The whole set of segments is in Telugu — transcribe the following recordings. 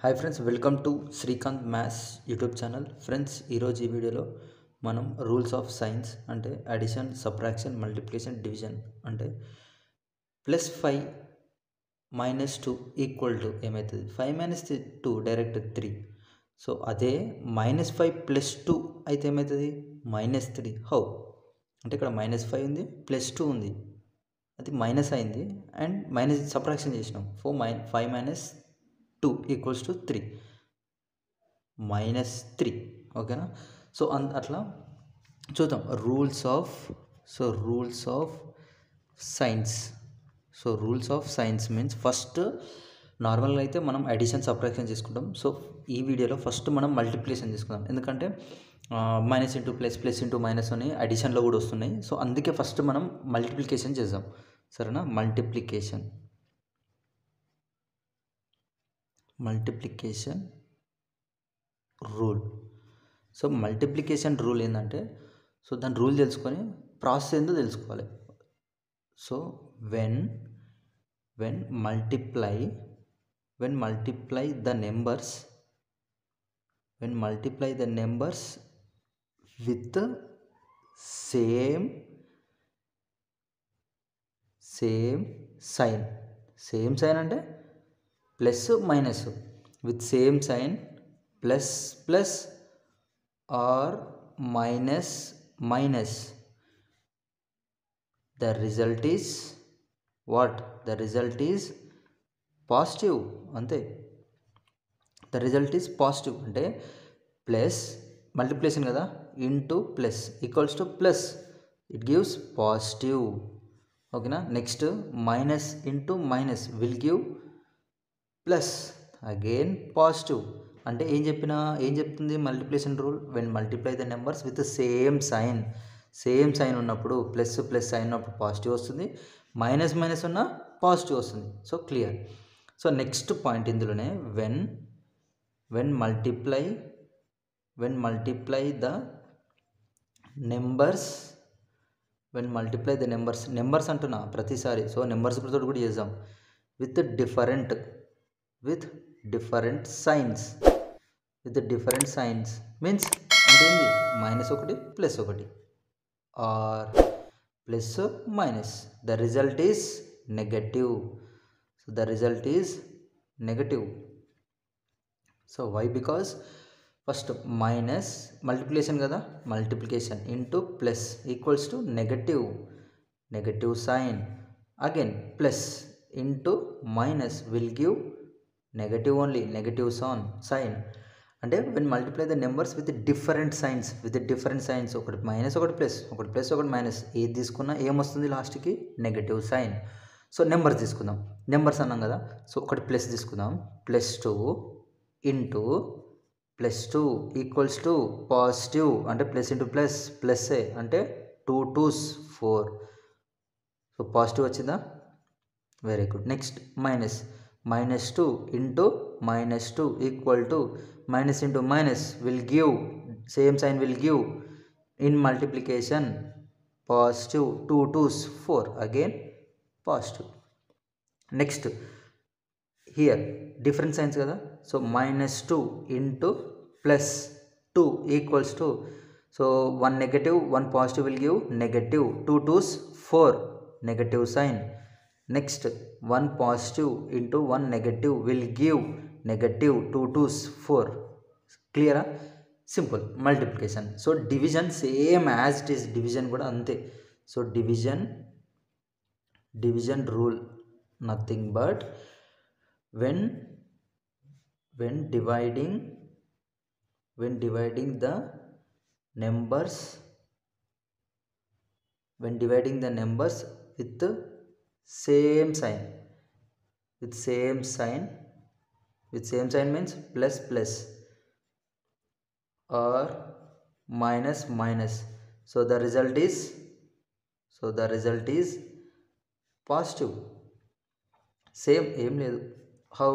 Hi friends, welcome to Srikanth maths YouTube channel. Friends, ఈరోజు ఈ వీడియోలో మనం రూల్స్ ఆఫ్ సైన్స్ అంటే అడిషన్, సబ్ట్రాక్షన్, మల్టిప్లికేషన్, డివిజన్ అంటే +5 - 2 = ఏమవుతుంది? 5 - 2 డైరెక్ట్ 3. సో అదే -5 + 2 అయితే ఏమవుతుంది? -3. హౌ అంటే ఇక్కడ -5 ఉంది, +2 ఉంది, అది మైనస్ అయింది అండ్ మైనస్ సబ్ట్రాక్షన్ చేసినాం. 5 - 2 = 3 -3. ఓకేనా? సో అట్లా చూద్దాం rules of science. So rules of science means first నార్మల్గా అయితే మనం అడిషన్, సబ్ట్రాక్షన్ చేసుకుంటాం. సో ఈ వీడియోలో ఫస్ట్ మనం మల్టిప్లికేషన్ చేసుకుందాం, ఎందుకంటే minus into plus, plus into minus అని అడిషన్లో కూడా వస్తున్నాయి. సో అందుకే ఫస్ట్ మనం మల్టిప్లికేషన్ చేద్దాం, సరేనా? Multiplication rule. So multiplication rule ఏంటంటే, సో దాని రూల్ తెలుసుకొని ప్రాసెస్ ఏందో తెలుసుకోవాలి. So when multiply the numbers with same sign అంటే plus minus, with same sign plus or minus, the result is what? The result is positive. అంతే, the result is positive అంటే ప్లస్ మల్టిప్లికేషన్ కదా, into plus equals to plus, it gives positive. ఓకేనా? Next minus into minus will give plus, again positive. అంటే ఏం చెప్తుంది multiplication rule? When multiply the numbers with same sign ఉన్నప్పుడు, ప్లస్ సైన్ ఉన్నప్పుడు పాజిటివ్ వస్తుంది, మైనస్ ఉన్న పాజిటివ్ వస్తుంది. So clear. So next point ఇందులోనే వెన్ మల్టిప్లై ద నెంబర్స్ అంటున్నా ప్రతిసారి. సో నెంబర్స్ తోటి కూడా చేద్దాం. విత్ డిఫరెంట్ సైన్స్ మీన్స్ అంటే ఏంది? -1 +1 or plus minus, the result is negative. So the result is negative. So why? Because first minus multiplication kada, multiplication into plus equals to negative sign, again plus into minus will give negative only, negative sign. అంటే when multiply the numbers with different signs, ఒకటి మైనస్, ఒకటి ప్లస్, ఒకటి మైనస్, ఏది తీసుకున్నా ఏమొస్తుంది లాస్ట్కి? Negative sign. సో నెంబర్స్ తీసుకుందాం, నెంబర్స్ అన్నాం కదా. సో ఒకటి ప్లస్ తీసుకుందాం, +2 ఇంటూ +2 ఈక్వల్స్ టు పాజిటివ్, అంటే ప్లస్ ఇంటూ ప్లస్ఏ అంటే 2 2s 4. సో పాజిటివ్ వచ్చిందా? Very good. Next -2 into -2 equal to minus into minus will give, same sign will give in multiplication positive, 2 2s 4, again positive. Next here different signs kada. So -2 into +2 equals to, so one negative, one positive will give negative, 2 2s 4, negative sign. Next one positive into one negative will give negative, 2 2s 4. Clear? Simple multiplication. So division same as it is, division kuda ante. So division rule nothing but when dividing the numbers with the same sign means plus or minus. So the result is positive. Same ఏం లేదు. How?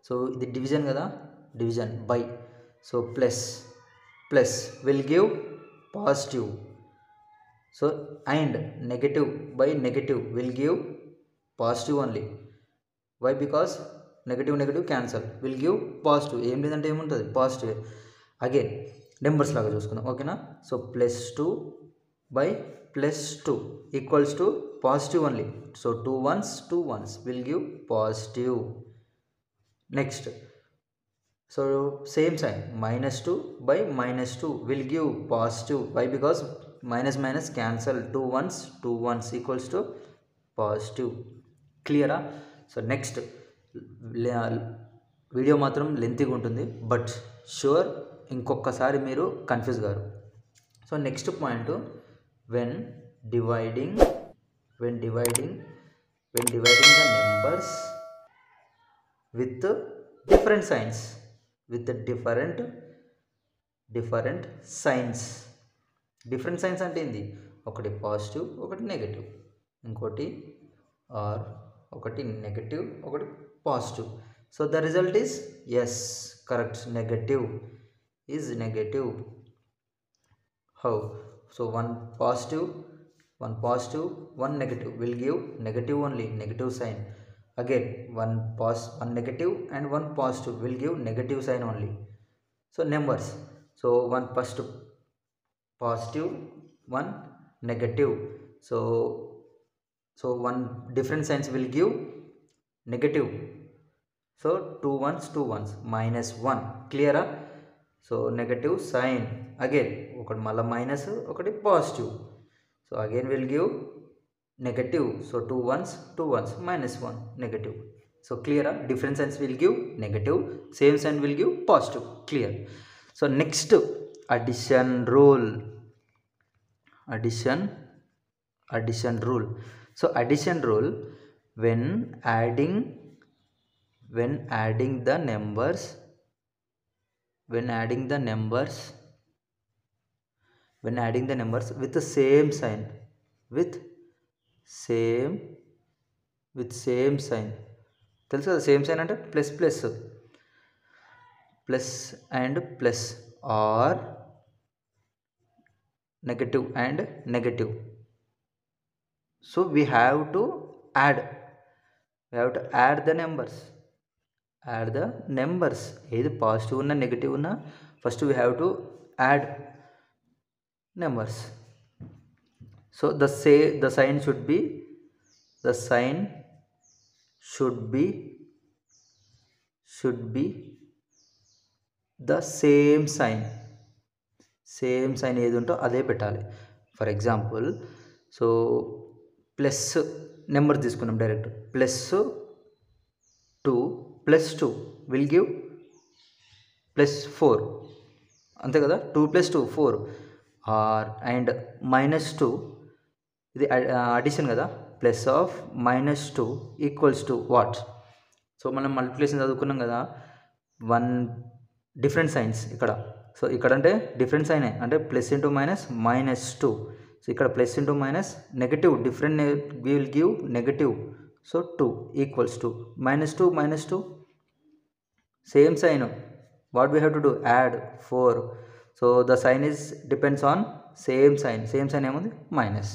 So ఇది డివిజన్ కదా, division by. So plus will give positive. So and negative by negative will give positive only. Why? Because negative negative cancel, will give positive. ఏం లేదంటే ఏముంటుంది, పాజిటివ్. అగైన్ నెంబర్స్ లాగా చూసుకుందాం, ఓకేనా. So +2 by +2 equals to positive only. So 2 ones will give positive. Next, so same sign, -2 by -2 will give positive. Why? Because minus minus cancel, 2 ones equals to positive. Clear? So next video మాత్రం లెంతీగా ఉంటుంది, బట్ షూర్ ఇంకొకసారి మీరు కన్ఫ్యూజ్ గారు. So next point, when dividing the numbers with different signs, with different signs. Different science అంటే ఏంది, ఒకటి పాజిటివ్ ఒకటి నెగటివ్, ఇంకోటి ఆర్, ఒకటి నెగటివ్ ఒకటి positive. So the result is yes, correct, negative is negative. How? So one positive one negative will give negative only, negative sign. Again one negative and one positive will give negative sign only. So numbers, so one first positive, one negative, so one different signs will give negative. So 2 ones -1. Clear? So negative sign. Again ఒకటి మళ్ళీ మైనస్ ఒకటి positive, so again will give negative. So 2 ones -1 negative. So క్లియరా? Different signs will give negative, same sign will give positive. Clear? So next addition rule. Addition rule. So addition rule, when adding the numbers with the same sign, with same sign. తెలుసు కదా సేమ్ సైన్ అంటే plus and plus, or negative and negative. So we have to add the numbers. ఏది పాజిటివ్ ఉన్నా నెగటివ్ ఉన్నా first we have to add numbers. So the sign should be the same sign. ఏది ఉంటో అదే పెట్టాలి. For example, so plus number తీసుకున్నాం డైరెక్ట్, +2 విల్ గివ్ +4, అంతే కదా. 2 + 2 4. ఆర్ అండ్ -2, ఇది అడిషన్ కదా, +(-2) ఈక్వల్స్ టు వాట్? సో మనం మల్టిప్లికేషన్ చదువుకున్నాం కదా, వన్ డిఫరెంట్ సైన్స్ ఇక్కడ. సో ఇక్కడ అంటే డిఫరెంట్ సైనే, అంటే +(-) -2. సో ఇక్కడ +(-) negative, different will give negative. So 2 equals to -2 same sign. What we have to do? Add 4. So the sign is depends on same sign ఏముంది? Minus.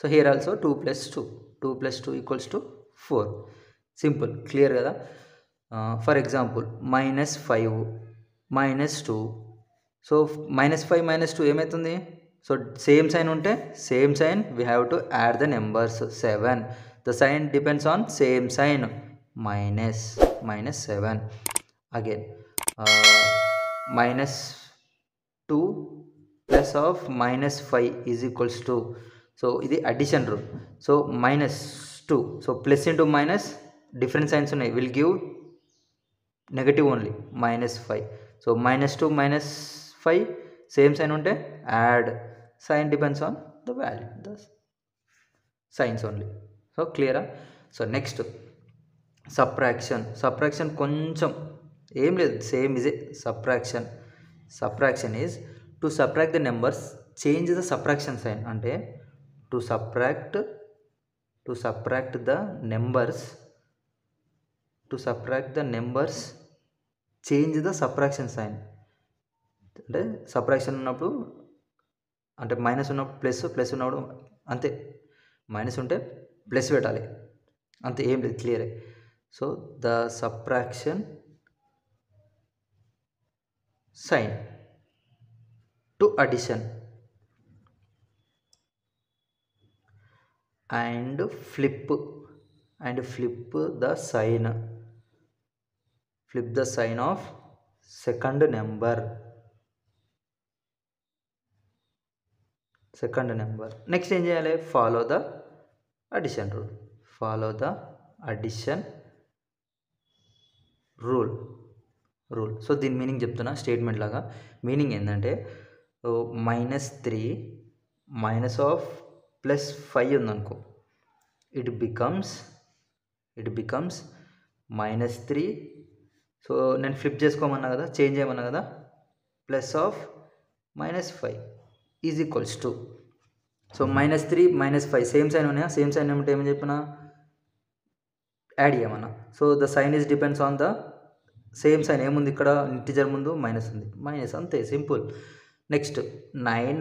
So here also 2 + 2 equals to 4. Simple. Clear కదా? For example -5 -2. సో -5 -2 ఏమవుతుంది? సో సేమ్ సైన్ ఉంటే same sign we have to add the numbers. 7, the sign depends on same sign, -7. Again -2 + -5 equals to, so ఇది addition rule. So -2, so +(-) different signs ఉన్నాయి, will give negative only, -5. So -2 -5 same sign ఉంటే add, sign depends on the value, the signs only. So క్లియరా? సో నెక్స్ట్ సబ్ట్రాక్షన్ కొంచెం ఏం లేదు, సేమ్ ఇదే subtraction is to subtract the numbers, change the subtraction sign. అంటే to subtract the numbers change the subtraction sign. అంటే సబ్ట్రాక్షన్ ఉన్నప్పుడు, అంటే మైనస్ ఉన్నప్పుడు ప్లస్ ఉన్నప్పుడు అంతే, మైనస్ ఉంటే ప్లస్ పెట్టాలి, అంతే, ఏం లేదు. క్లియరే. So the subtraction sign to addition and flip the sign, flip the sign of second number. Next ఏం చేయాలి? Follow the addition rule. So దీని మీనింగ్ చెప్తున్నా స్టేట్మెంట్ లాగా. మీనింగ్ ఏంటంటే -3 మైనస్ ఆఫ్ +5 ఉందనుకో, ఇట్ బికమ్స్ -3. సో నేను ఫ్లిప్ చేసుకోమన్నా కదా, చేంజ్ చేయమన్నా కదా, plus of -5 is equals to. So -3 -5 same sign ఉన్నాయా? సేమ్ సైన్ ఏమంటే ఏమని చెప్పిన, యాడ్ చేయమన్నా. So the sign is depends on the same sign. ఏముంది ఇక్కడ? ఇంటిజర్ ముందు మైనస్ ఉంది, మైనస్, అంతే, simple. Next 9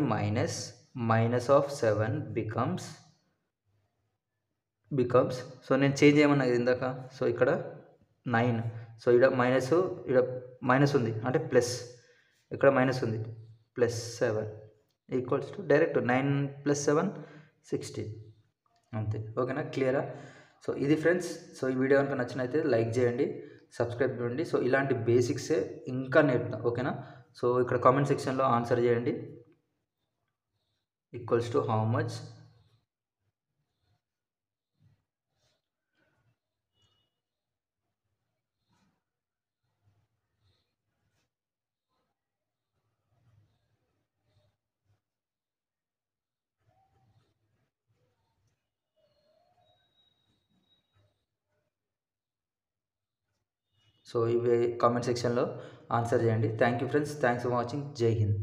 minus of 7 becomes. So నేను చేంజ్ చేయమన్నా కదా ఇందాక. సో ఇక్కడ 9, సో ఇక్కడ మైనస్ ఉంది అంటే ప్లస్, ఇక్కడ మైనస్ ఉంది, +7 ఈక్వల్స్ టు డైరెక్ట్ 9 + 7 16, అంతే. ఓకేనా? క్లియరా? సో ఇది ఫ్రెండ్స్. సో ఈ వీడియో కనుక నచ్చినైతే లైక్ చేయండి, సబ్స్క్రైబ్ చేయండి. సో ఇలాంటి బేసిక్సే ఇంకా నేర్పుతాం. ఓకేనా? సో ఇక్కడ కామెంట్ సెక్షన్లో ఆన్సర్ చేయండి. Equals to how much. So ఇవి కామెంట్ సెక్షన్లో ఆన్సర్ చేయండి. Thank you friends, thanks for watching. జై హింద్.